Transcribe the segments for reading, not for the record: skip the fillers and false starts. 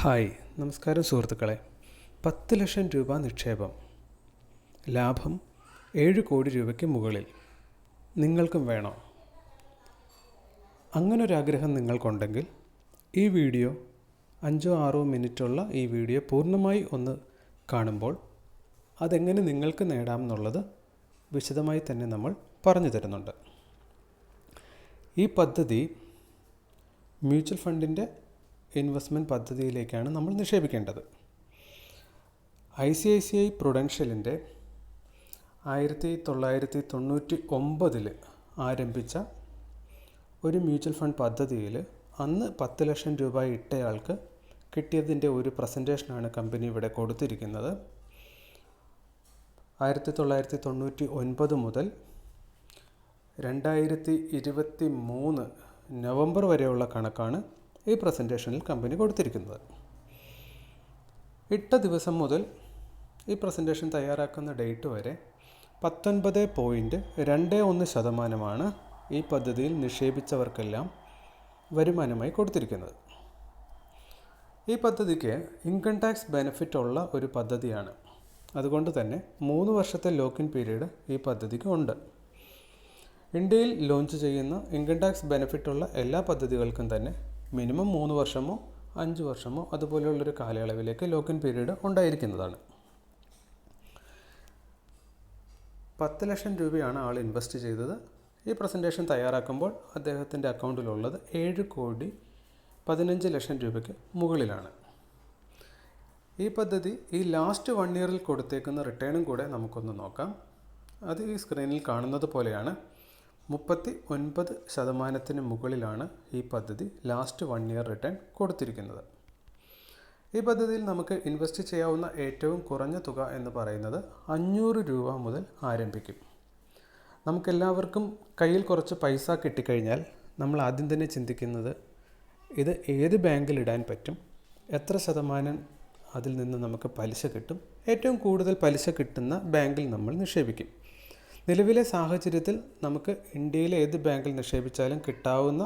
Hi, നമസ്കാരം സുഹൃത്തുക്കളെ. 10 ലക്ഷം രൂപ നിക്ഷേപം, ലാഭം 7 കോടി രൂപയ്ക്ക് മുകളിൽ നിങ്ങൾക്കും വേണോ? അങ്ങനൊരാഗ്രഹം നിങ്ങൾക്കുണ്ടെങ്കിൽ ഈ വീഡിയോ 5-6 മിനിറ്റുള്ള ഈ വീഡിയോ പൂർണ്ണമായി ഒന്ന് കാണുമ്പോൾ അതെങ്ങനെ നിങ്ങൾക്ക് നേടാമെന്നുള്ളത് വിശദമായി തന്നെ നമ്മൾ പറഞ്ഞു തരുന്നുണ്ട്. ഈ പദ്ധതി മ്യൂച്വൽ ഫണ്ടിൻ്റെ ഇൻവെസ്റ്റ്മെൻറ്റ് പദ്ധതിയിലേക്കാണ് നമ്മൾ നിക്ഷേപിക്കേണ്ടത്. ICICI പ്രൊഡൻഷ്യലിൻ്റെ 1999 ആരംഭിച്ച ഒരു മ്യൂച്വൽ ഫണ്ട് പദ്ധതിയിൽ അന്ന് 10 ലക്ഷം രൂപ ഇട്ടയാൾക്ക് കിട്ടിയതിൻ്റെ ഒരു പ്രസൻറ്റേഷനാണ് കമ്പനി ഇവിടെ കൊടുത്തിരിക്കുന്നത്. 1999 മുതൽ 2023 നവംബർ വരെയുള്ള കണക്കാണ് ഈ പ്രസൻറ്റേഷനിൽ കമ്പനി കൊടുത്തിരിക്കുന്നത്. ഇട്ട ദിവസം മുതൽ ഈ പ്രസൻറ്റേഷൻ തയ്യാറാക്കുന്ന ഡേറ്റ് വരെ 19.21% ഈ പദ്ധതിയിൽ നിക്ഷേപിച്ചവർക്കെല്ലാം വരുമാനമായി കൊടുത്തിരിക്കുന്നത്. ഈ പദ്ധതിക്ക് ഇൻകം ടാക്സ് ബെനിഫിറ്റ് ഉള്ള ഒരു പദ്ധതിയാണ്. അതുകൊണ്ട് തന്നെ 3 വർഷത്തെ ലോക്കിൻ പീരീഡ് ഈ പദ്ധതിക്ക് ഉണ്ട്. ഇന്ത്യയിൽ ലോഞ്ച് ചെയ്യുന്ന ഇൻകം ടാക്സ് ബെനിഫിറ്റുള്ള എല്ലാ പദ്ധതികൾക്കും തന്നെ മിനിമം 3 വർഷമോ 5 വർഷമോ അതുപോലെയുള്ളൊരു കാലയളവിലേക്ക് ലോക്കിൻ പീരീഡ് ഉണ്ടായിരിക്കുന്നതാണ്. 10 ലക്ഷം രൂപയാണ് ആൾ ഇൻവെസ്റ്റ് ചെയ്തത്. ഈ പ്രസൻറ്റേഷൻ തയ്യാറാക്കുമ്പോൾ അദ്ദേഹത്തിൻ്റെ അക്കൗണ്ടിലുള്ളത് 7,15 ലക്ഷം രൂപയ്ക്ക് മുകളിലാണ്. ഈ പദ്ധതി ഈ ലാസ്റ്റ് 1 ഇയറിൽ കൊടുത്തേക്കുന്ന റിട്ടേണും കൂടെ നമുക്കൊന്ന് നോക്കാം. അത് ഈ സ്ക്രീനിൽ കാണുന്നത് പോലെയാണ്. 39% മുകളിലാണ് ഈ പദ്ധതി ലാസ്റ്റ് 1 ഇയർ റിട്ടേൺ കൊടുത്തിരിക്കുന്നത്. ഈ പദ്ധതിയിൽ നമുക്ക് ഇൻവെസ്റ്റ് ചെയ്യാവുന്ന ഏറ്റവും കുറഞ്ഞ തുക എന്ന് പറയുന്നത് 500 രൂപ മുതൽ ആരംഭിക്കും. നമുക്കെല്ലാവർക്കും കയ്യിൽ കുറച്ച് പൈസ കിട്ടിക്കഴിഞ്ഞാൽ നമ്മൾ ആദ്യം തന്നെ ചിന്തിക്കുന്നത് ഇത് ഏത് ബാങ്കിൽ ഇടാൻ പറ്റും, എത്ര ശതമാനം അതിൽ നിന്ന് നമുക്ക് പലിശ കിട്ടും, ഏറ്റവും കൂടുതൽ പലിശ കിട്ടുന്ന ബാങ്കിൽ നമ്മൾ നിക്ഷേപിക്കും. നിലവിലെ സാഹചര്യത്തിൽ നമുക്ക് ഇന്ത്യയിലെ ഏത് ബാങ്കിൽ നിക്ഷേപിച്ചാലും കിട്ടാവുന്ന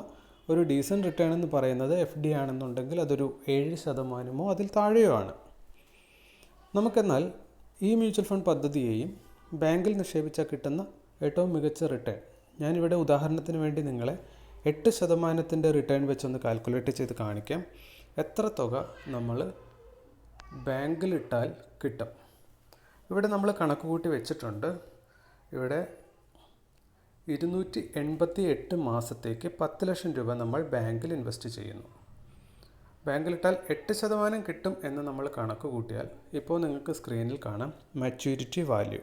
ഒരു ഡീസൻറ്റ് റിട്ടേൺ എന്ന് പറയുന്നത് FD ആണെന്നുണ്ടെങ്കിൽ അതൊരു 7% അതിൽ താഴെയോ ആണ്. നമുക്കെന്നാൽ ഈ മ്യൂച്വൽ ഫണ്ട് പദ്ധതിയെയും ബാങ്കിൽ നിക്ഷേപിച്ചാൽ കിട്ടുന്ന ഏറ്റവും മികച്ച റിട്ടേൺ, ഞാനിവിടെ ഉദാഹരണത്തിന് വേണ്ടി നിങ്ങളെ 8% റിട്ടേൺ വെച്ചൊന്ന് കാൽക്കുലേറ്റ് ചെയ്ത് കാണിക്കാം. എത്ര തുക നമ്മൾ ബാങ്കിലിട്ടാൽ കിട്ടും. ഇവിടെ നമ്മൾ കണക്ക് കൂട്ടി വെച്ചിട്ടുണ്ട്. ഇവിടെ 288 മാസത്തേക്ക് 10 ലക്ഷം രൂപ നമ്മൾ ബാങ്കിൽ ഇൻവെസ്റ്റ് ചെയ്യുന്നു. ബാങ്കിലിട്ടാൽ 8% കിട്ടും എന്ന് നമ്മൾ കണക്ക് കൂട്ടിയാൽ ഇപ്പോൾ നിങ്ങൾക്ക് സ്ക്രീനിൽ കാണാം മാച്യൂരിറ്റി വാല്യൂ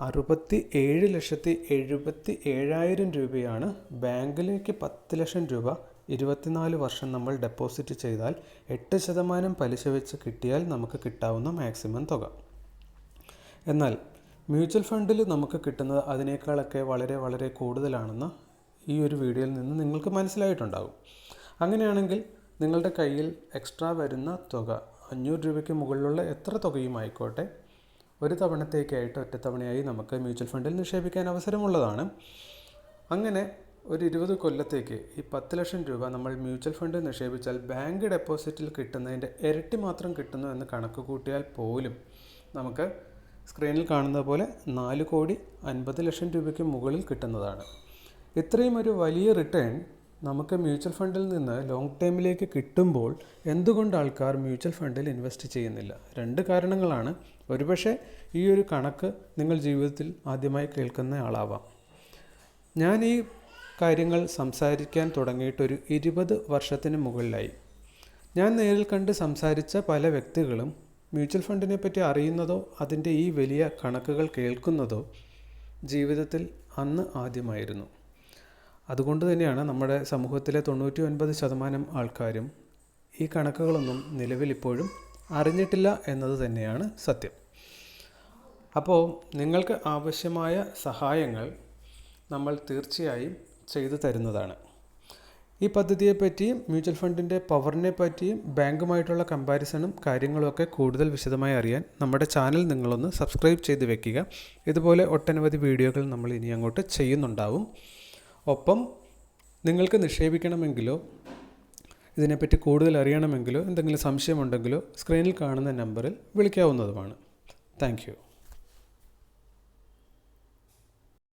67,77,000 രൂപയാണ്. ബാങ്കിലേക്ക് 10 ലക്ഷം രൂപ 24 വർഷം നമ്മൾ ഡെപ്പോസിറ്റ് ചെയ്താൽ 8% പലിശ വെച്ച് കിട്ടിയാൽ നമുക്ക് കിട്ടാവുന്ന മാക്സിമം തുക. എന്നാൽ മ്യൂച്വൽ ഫണ്ടിൽ നമുക്ക് കിട്ടുന്നത് അതിനേക്കാളൊക്കെ വളരെ വളരെ കൂടുതലാണെന്ന് ഈ ഒരു വീഡിയോയിൽ നിന്ന് നിങ്ങൾക്ക് മനസ്സിലായിട്ടുണ്ടാകും. അങ്ങനെയാണെങ്കിൽ നിങ്ങളുടെ കയ്യിൽ എക്സ്ട്രാ വരുന്ന തുക 500 രൂപയ്ക്ക് മുകളിലുള്ള എത്ര തുകയും ആയിക്കോട്ടെ, ഒരു തവണത്തേക്കായിട്ട് ഒറ്റത്തവണയായി നമുക്ക് മ്യൂച്വൽ ഫണ്ടിൽ നിക്ഷേപിക്കാൻ അവസരമുള്ളതാണ്. അങ്ങനെ ഒരു 20 കൊല്ലത്തേക്ക് ഈ 10 ലക്ഷം രൂപ നമ്മൾ മ്യൂച്വൽ ഫണ്ടിൽ നിക്ഷേപിച്ചാൽ ബാങ്ക് ഡെപ്പോസിറ്റിൽ കിട്ടുന്നതിൻ്റെ ഇരട്ടി മാത്രം കിട്ടുന്നു എന്ന് കണക്ക് കൂട്ടിയാൽ പോലും നമുക്ക് സ്ക്രീനിൽ കാണുന്നത് പോലെ 4,50,00,000 രൂപയ്ക്ക് മുകളിൽ കിട്ടുന്നതാണ്. ഇത്രയും ഒരു വലിയ റിട്ടേൺ നമുക്ക് മ്യൂച്വൽ ഫണ്ടിൽ നിന്ന് ലോങ് ടൈമിലേക്ക് കിട്ടുമ്പോൾ എന്തുകൊണ്ട് ആൾക്കാർ മ്യൂച്വൽ ഫണ്ടിൽ ഇൻവെസ്റ്റ് ചെയ്യുന്നില്ല? 2 കാരണങ്ങളാണ്. ഒരുപക്ഷെ ഈ ഒരു കണക്ക് നിങ്ങൾ ജീവിതത്തിൽ ആദ്യമായി കേൾക്കുന്ന ആളാവാം. ഞാൻ ഈ കാര്യങ്ങൾ സംസാരിക്കാൻ തുടങ്ങിയിട്ടൊരു 20 വർഷത്തിന് മുകളിലായി. ഞാൻ നേരിൽ കണ്ട് സംസാരിച്ച പല വ്യക്തികളും മ്യൂച്വൽ ഫണ്ടിനെ പറ്റി അറിയുന്നതോ അതിൻ്റെ ഈ വലിയ കണക്കുകൾ കേൾക്കുന്നതോ ജീവിതത്തിൽ അന്ന് ആദ്യമായിരുന്നു. അതുകൊണ്ട് തന്നെയാണ് നമ്മുടെ സമൂഹത്തിലെ 99% ആൾക്കാരും ഈ കണക്കുകളൊന്നും നിലവിലിപ്പോഴും അറിഞ്ഞിട്ടില്ല എന്നത് തന്നെയാണ് സത്യം. അപ്പോൾ നിങ്ങൾക്ക് ആവശ്യമായ സഹായങ്ങൾ നമ്മൾ തീർച്ചയായും ചെയ്തു തരുന്നതാണ്. ഈ പദ്ധതിയെപ്പറ്റിയും മ്യൂച്വൽ ഫണ്ടിൻ്റെ പവറിനെ പറ്റിയും ബാങ്കുമായിട്ടുള്ള കമ്പാരിസണും കാര്യങ്ങളുമൊക്കെ കൂടുതൽ വിശദമായി അറിയാൻ നമ്മുടെ ചാനൽ നിങ്ങളൊന്ന് സബ്സ്ക്രൈബ് ചെയ്ത് വെക്കുക. ഇതുപോലെ ഒട്ടനവധി വീഡിയോകൾ നമ്മൾ ഇനി അങ്ങോട്ട് ചെയ്യുന്നുണ്ടാവും. ഒപ്പം നിങ്ങൾക്ക് നിക്ഷേപിക്കണമെങ്കിലോ ഇതിനെപ്പറ്റി കൂടുതൽ അറിയണമെങ്കിലോ എന്തെങ്കിലും സംശയമുണ്ടെങ്കിലോ സ്ക്രീനിൽ കാണുന്ന നമ്പറിൽ വിളിക്കാവുന്നതുമാണ്. Thank you.